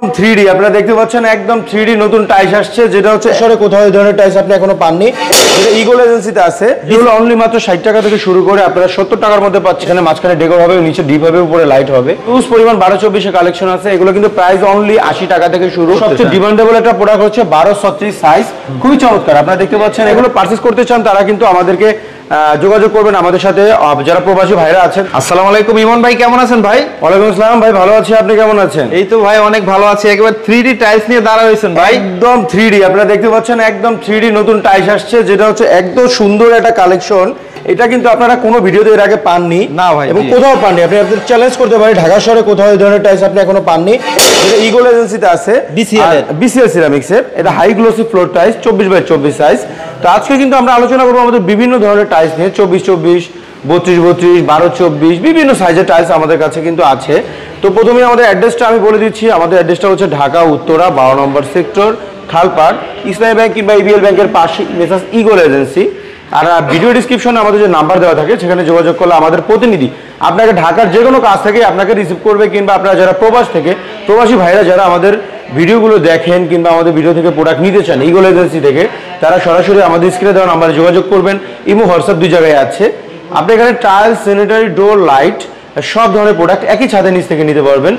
3D আপনারা দেখতে পাচ্ছেন একদম 3D নতুন টাইলস আসছে যেটা হচ্ছে শহরে কোথাও এই ধরনের টাইলস আপনি এখনো পাননি। এটা ইগল এজেন্সিতে আছে। এগুলো অনলি মাত্র 60 টাকা থেকে শুরু করে আপনারা 70 টাকার মধ্যে পাচ্ছেন। এখানে মাঝখানে ডেকোর হবে, নিচে ডিপ হবে, উপরে লাইট হবে। হিউজ পরিমাণ 12-24 এর কালেকশন আছে। এগুলো কিন্তু প্রাইস অনলি 80 টাকা থেকে শুরু। সবচেয়ে ডিমান্ডেবল একটা প্রোডাক্ট হচ্ছে 12-36 সাইজ, খুবই চমৎকার। আপনারা দেখতে পাচ্ছেন এগুলো পারচেজ করতে চান তারা কিন্তু আমাদেরকে যোগাযোগ করবেন আমাদের সাথে, যারা প্রবাসী ভাইরা আছেন। আসসালামু আলাইকুম ইমন ভাই, কেমন আছেন ভাই? ওয়ালাইকুম আসসালাম ভাই, ভালো আছি, আপনি কেমন আছেন? এই তো ভাই অনেক ভালো আছি। একবার 3D টাইলস নিয়ে দাঁড়া হয়েছেন ভাই। একদম 3D আপনারা দেখতে পাচ্ছেন একদম 3D নতুন টাইলস আসছে যেটা হচ্ছে একদম সুন্দর একটা কালেকশন। এটা কিন্তু আপনারা কোনো ভিডিওতে এর আগে পাননি না ভাই, এবং কোথাও পাননি। আপনি আপনাদের চ্যালেঞ্জ করতে পারেন ঢাকা শহরে কোথাও এই ধরনের টাইলস আপনি এখনো পাননি। এটা ইগল এজেন্সিতে আছে, বিসিএল সিরামিক্সের। এটা high glossy floor tiles 24x24 size. তো আজকে কিন্তু আমরা আলোচনা করবো আমাদের বিভিন্ন ধরনের টাইলস নিয়ে। 24x24, 32x32, 12x24, বিভিন্ন সাইজের টাইলস আমাদের কাছে কিন্তু আছে। তো প্রথমে আমাদের অ্যাড্রেসটা আমি বলে দিচ্ছি। আমাদের অ্যাড্রেসটা হচ্ছে ঢাকা উত্তরা 12 নম্বর সেক্টর, খালপাড়, ইসলামী ব্যাংক কিংবা ইবিএল ব্যাংকের পাশে মেসার্স ইগল এজেন্সি। আর ভিডিও ডিসক্রিপশনে আমাদের যে নাম্বার দেওয়া থাকে সেখানে যোগাযোগ করলে আমাদের প্রতিনিধি আপনাকে ঢাকার যে কোনো কাজ থেকে আপনাকে রিসিভ করবে, কিংবা আপনারা যারা প্রবাসী ভাইরা যারা আমাদের ভিডিওগুলো দেখেন কিংবা আমাদের ভিডিও থেকে প্রোডাক্ট নিতে চান ইগল এজেন্সি থেকে, তারা সরাসরি আমাদের স্ক্রিনে দেওয়া নাম্বারে যোগাযোগ করবেন। ইমো হোয়াটসঅ্যাপ দুই জায়গায় আছে। আপনি এখানে টাইলস, স্যানিটারি, ডোর, লাইট সব ধরনের প্রোডাক্ট একই ছাদের নিচ থেকে নিতে পারবেন।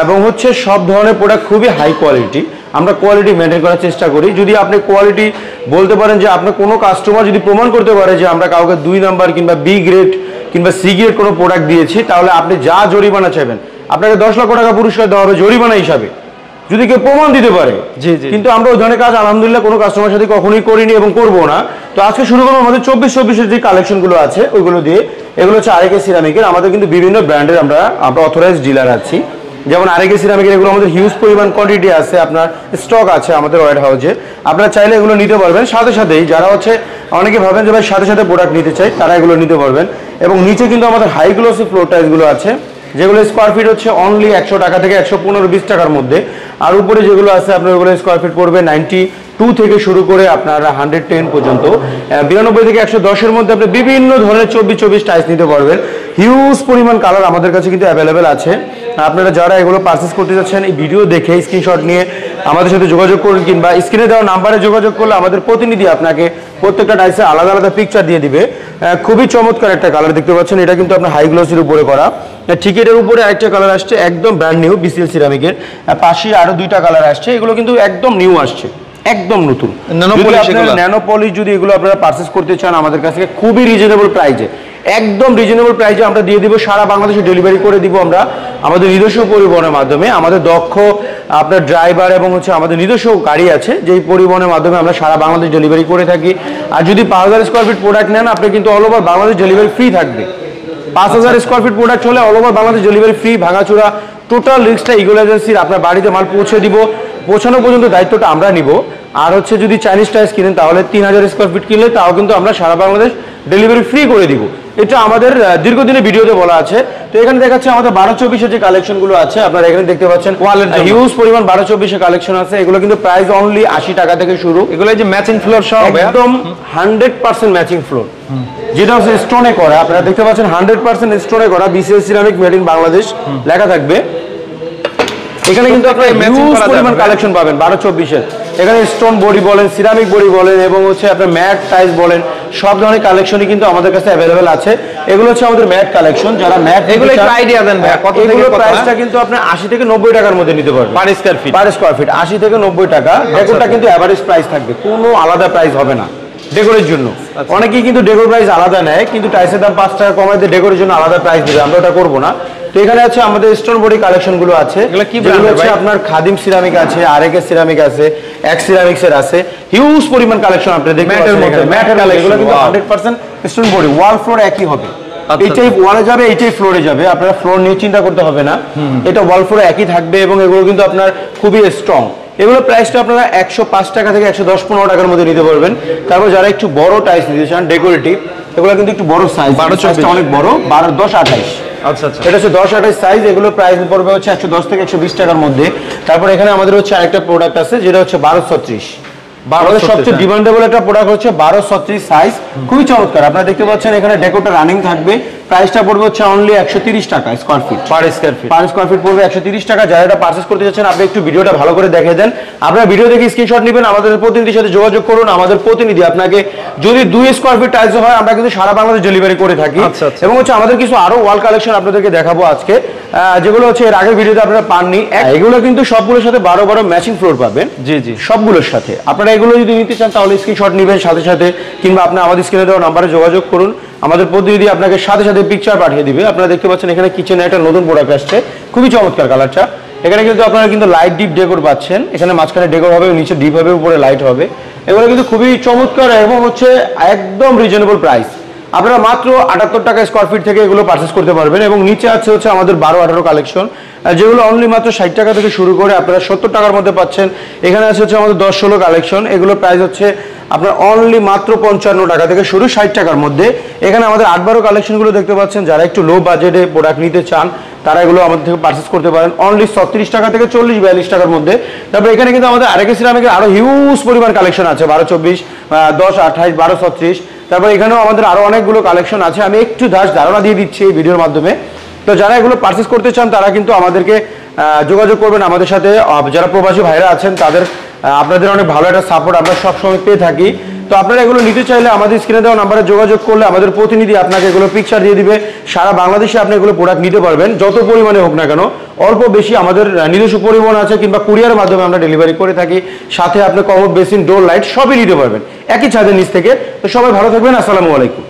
এবং হচ্ছে সব ধরনের প্রোডাক্ট খুবই হাই কোয়ালিটি। আমরা কোয়ালিটি মেনটেন করার চেষ্টা করি। যদি আপনি কোয়ালিটি বলতে পারেন যে আপনার কোনো কাস্টমার যদি প্রমাণ করতে পারে যে আমরা কাউকে 2 নাম্বার কিংবা বি গ্রেড কিংবা সি গ্রেড কোনো প্রোডাক্ট দিয়েছি, তাহলে আপনি যা জরিমানা চাইবেন আপনাকে 10 লক্ষ টাকা পুরস্কার দেওয়া হবে জরিমানা হিসাবে, যদি কেউ প্রমাণ দিতে পারে। কিন্তু আমরা ওই ধরনের কাজ আলহামদুলিল্লাহ কোনো কাস্টমার সাথে কখনোই করিনি এবং করবো না। তো আজকে শুরু করবো আমাদের 24-24 যে কালেকশনগুলো আছে ওইগুলো দিয়ে। এগুলো হচ্ছে আরএকে সিরামিকের। আমাদের কিন্তু বিভিন্ন ব্র্যান্ডের আমরা অথরাইজড ডিলার আছি। যেমন আরএকে সিরামিকের এগুলো আমাদের হিউজ পরিমাণ কোয়ান্টিটি আছে, আপনার স্টক আছে আমাদের ওয়ার হাউসে। আপনারা চাইলে এগুলো নিতে পারবেন। সাথে সাথেই যারা হচ্ছে অনেকে ভাবেন যে ভাই সাথে সাথে প্রোডাক্ট নিতে চাই, তারা এগুলো নিতে পারবেন। এবং নিচে কিন্তু আমাদের হাই গ্লোসি ফ্লোর টাইলসগুলো আছে, যেগুলো স্কোয়ার ফিট হচ্ছে অনলি 100 টাকা থেকে 115-20 টাকার মধ্যে। আর উপরে যেগুলো আছে আপনার ওগুলো স্কোয়ার ফিট পড়বে 92 থেকে শুরু করে আপনার 110 পর্যন্ত, 92 থেকে 110-এর মধ্যে আপনি বিভিন্ন ধরনের 24-24 টাইলস নিতে পারবেন। হিউজ পরিমাণ কালার আমাদের কাছে কিন্তু অ্যাভেলেবেল আছে। আপনারা যারা এগুলো পারচেস করতে যাচ্ছেন এই ভিডিও দেখে স্ক্রিনশট নিয়ে আমাদের সাথে যোগাযোগ করুন, কিংবা স্ক্রিনে দেওয়া নাম্বারে যোগাযোগ করলে আমাদের প্রতিনিধি আপনাকে প্রত্যেকটা টাইলসে আলাদা আলাদা পিকচার দিয়ে দিবে। খুবই চমৎকার একটা কালার দেখতে পাচ্ছেন। এটা কিন্তু আপনার হাই গ্লোসির উপরে করা। ঠিক এটার উপরে আরেকটা কালার আসছে একদম ব্র্যান্ড নিউ বিসিএল সিরামিকের। পাশে আরো 2টা কালার আসছে, এগুলো কিন্তু একদম নিউ আসছে, একদম নতুন ন্যানো পলিশ। যদি এগুলো আপনারা পারচেস করতে চান আমাদের কাছ থেকে খুবই রিজনেবল প্রাইসে, একদম রিজনেবল প্রাইসে আমরা দিয়ে দিব। সারা বাংলাদেশে ডেলিভারি করে দিব আমরা আমাদের নিজস্ব পরিবহনের মাধ্যমে। আমাদের দক্ষ আপনার ড্রাইভার এবং হচ্ছে আমাদের নিজস্ব গাড়ি আছে, যেই পরিবহনের মাধ্যমে আমরা সারা বাংলাদেশ ডেলিভারি করে থাকি। আর যদি 5000 স্কোয়ার ফিট প্রোডাক্ট নেন আপনি কিন্তু all over Bangladesh delivery free থাকবে। 5000 স্কোয়ার ফিট প্রোডাক্ট হলে all over Bangladesh delivery free. ভাঙাচোরা টোটাল রিস্কটা ইগল এজেন্সির। আপনার বাড়িতে মাল পৌঁছে দিব, পৌঁছানো পর্যন্ত দায়িত্বটা আমরা নিব। আর হচ্ছে যদি চাইনিজ টাইলস কিনেন তাহলে 3000 স্কোয়ার ফিট কিনলে তাও কিন্তু আমরা সারা বাংলাদেশ ডেলিভারি ফ্রি করে দিব। এটা আমাদের দীর্ঘদিনের ভিডিওতে বলা আছে। তো এখানে দেখাচ্ছে আমাদের 12-24 যে কালেকশনগুলো আছে, আপনারা এখানে দেখতে পাচ্ছেন হিউজ পরিমাণ 12-24 কালেকশন আছে। এগুলো কিন্তু প্রাইস অনলি 80 টাকা থেকে শুরু। এগুলো যে ম্যাচিং ফ্লোর সহ একদম 100% ম্যাচিং ফ্লোর, যেটা হচ্ছে স্টোনে করা। আপনারা দেখতে পাচ্ছেন 100% স্টোনে করা BCL ceramic made in Bangladesh লেখা থাকবে। এখানে কিন্তু আপনারা হিউজ পরিমাণ কালেকশন পাবেন 12-24-এর। এখানে স্টোন বডি বলেন, সিরামিক বডি বলেন এবং হচ্ছে আপনার ম্যাট টাইলস বলেন, সব ধরনের কালেকশনই কিন্তু আমাদের কাছে অ্যাভেলেবেল আছে। এগুলো হচ্ছে আমাদের ম্যাট কালেকশন। যারা ম্যাট এগুলো একটু আইডিয়া দেন ভাই, কত থেকে কত? প্রাইসটা কিন্তু আপনি 80 থেকে 90 টাকার মধ্যে নিতে পারবেন পার স্কয়ার ফিট 80 থেকে 90 টাকা। ডেকোরটা কিন্তু এভারেজ প্রাইস থাকবে, কোনো আলাদা প্রাইস হবে না ডেকোরের জন্য। অনেকেই কিন্তু ডেকোর প্রাইস আলাদা নেয়, কিন্তু টাইলসের দাম 5 টাকা কমায় দিয়ে ডেকোরের জন্য আলাদা প্রাইস দেবে। আমরা ওটা করবো না। তো এখানে আছে আমাদের স্টোন বডি কালেকশন গুলো আছে। এগুলো হচ্ছে আপনার খাদিম সিরামিক আছে, আরএকে সিরামিক আছে, এক্স সিরামিক্সের আছে। হিউজ পরিমাণ কালেকশন আপনারা দেখতে পাচ্ছেন। ম্যাটের কালেকশন এগুলো কিন্তু 100% স্টোন বডি। ওয়াল ফ্লোর একই হবে, এইটাই ওয়ালে যাবে, এইটাই ফ্লোরে যাবে। আপনারা ফ্লোর নিয়ে চিন্তা করতে হবে না, এটা ওয়াল ফ্লোর একই থাকবে। এবং এগুলো কিন্তু আপনার খুবই স্ট্রং। এগুলো প্রাইসটা আপনারা 105 টাকা থেকে 110-15 টাকার মধ্যে নিতে পারবেন। তারপর যারা একটু বড় টাইলস নিতে চান ডেকোরেটিভ, এগুলো কিন্তু একটু বড় সাইজ, 12-24 অনেক বড়, 12-10-28। আচ্ছা আচ্ছা, এটা হচ্ছে 10-28 সাইজ। এগুলো প্রাইস পড়বে হচ্ছে 110 থেকে 120 টাকার মধ্যে। তারপর এখানে আমাদের হচ্ছে আরেকটা প্রোডাক্ট আছে যেটা হচ্ছে 12-36। আমাদের সবচেয়ে ডিমান্ডেবল একটা প্রোডাক্ট হচ্ছে 1236 সাইজ, খুবই চমৎকার। আপনারা দেখতে পাচ্ছেন এখানে ডেকোরটা রানিং থাকবে। প্রাইসটা পড়বে হচ্ছে অনলি 130 টাকা square feet, per square feet পড়বে 130 টাকা। যারা এটা পারচেজ করতে যাচ্ছেন আপনি একটু ভিডিওটা ভালো করে দেখে দেন। আপনারা ভিডিও দেখে স্ক্রিনশট নেবেন, আমাদের প্রতিনিধির সাথে যোগাযোগ করুন। আমাদের প্রতিনিধি আপনাকে যদি 2 স্কয়ার ফিট টাইলস হয় আমরা কিন্তু সারা বাংলাদেশ ডেলিভারি করে থাকি। এবং হচ্ছে আমাদের কিছু আরো ওয়াল কালেকশন আপনাদেরকে দেখাবো আজকে, যেগুলো হচ্ছে এর আগের ভিডিওতে আপনারা পাননি। এগুলো কিন্তু সবগুলোর সাথে 12 ম্যাচিং ফ্লোর পাবেন। জি জি, সবগুলোর সাথে। আপনারা এগুলো যদি নিতে চান তাহলে স্ক্রিনশট নেবেন সাথে সাথে, কিংবা আপনি আমাদের স্ক্রিনে দেওয়া নাম্বারে যোগাযোগ করুন। আমাদের প্রতিনিধি আপনাকে সাথে সাথে পিকচার পাঠিয়ে দিবে। আপনারা দেখতে পাচ্ছেন এখানে কিচেনে একটা নতুন প্রোডাক্ট আসছে, খুবই চমৎকার কালারটা। এখানে কিন্তু আপনারা কিন্তু লাইট ডিপ ডেকোর পাচ্ছেন। এখানে মাঝখানে ডেকোর হবে, নিচে ডিপ হবে, উপরে লাইট হবে। এগুলো কিন্তু খুবই চমৎকার এবং হচ্ছে একদম রিজনেবল প্রাইস। আপনারা মাত্র 78 টাকা স্কয়ার ফিট থেকে এগুলো পারচেজ করতে পারবেন। এবং নিচে আছে হচ্ছে আমাদের 12-18 কালেকশন, যেগুলো অনলি মাত্র 60 টাকা থেকে শুরু করে আপনারা 70 টাকার মধ্যে পাচ্ছেন। এখানে আছে হচ্ছে আমাদের 10-16 কালেকশন, এগুলোর প্রাইস হচ্ছে আপনার অনলি মাত্র 55 টাকা থেকে শুরু, 60 টাকার মধ্যে। এখানে আমাদের 8-12 কালেকশনগুলো দেখতে পাচ্ছেন। যারা একটু লো বাজেটে প্রোডাক্ট নিতে চান তারা এগুলো আমাদের থেকে পারচেজ করতে পারেন অনলি 36 টাকা থেকে 40-42 টাকার মধ্যে। তারপর এখানে কিন্তু আমাদের আরএকে সিরামিকের আরো হিউজ পরিমাণ কালেকশন আছে, 12-24, 10-28, 12-36। তারপর এখানেও আমাদের আরো অনেকগুলো কালেকশন আছে, আমি একটু ধারণা দিয়ে দিচ্ছি এই ভিডিওর মাধ্যমে। তো যারা এগুলো পারচেজ করতে চান তারা কিন্তু আমাদেরকে যোগাযোগ করবেন আমাদের সাথে। যারা প্রবাসী ভাইরা আছেন তাদের আপনাদের অনেক ভালো একটা সাপোর্ট আমরা সবসময় পেয়ে থাকি। তো আপনারা এগুলো নিতে চাইলে আমাদের স্ক্রিনে দেওয়া নাম্বারে যোগাযোগ করলে আমাদের প্রতিনিধি আপনাকে এগুলো পিকচার দিয়ে দিবে। সারা বাংলাদেশে আপনি এগুলো প্রোডাক্ট নিতে পারবেন, যত পরিমাণে হোক না কেন। অল্প বেশি আমাদের নিজস্ব পরিবহন আছে, কিংবা কুরিয়ারের মাধ্যমে আমরা ডেলিভারি করে থাকি। সাথে আপনি কমোড, বেসিন, ডোর, লাইট সবই নিতে পারবেন একই ছাদের নিচ থেকে। তো সবাই ভালো থাকবেন, আসসালামু আলাইকুম।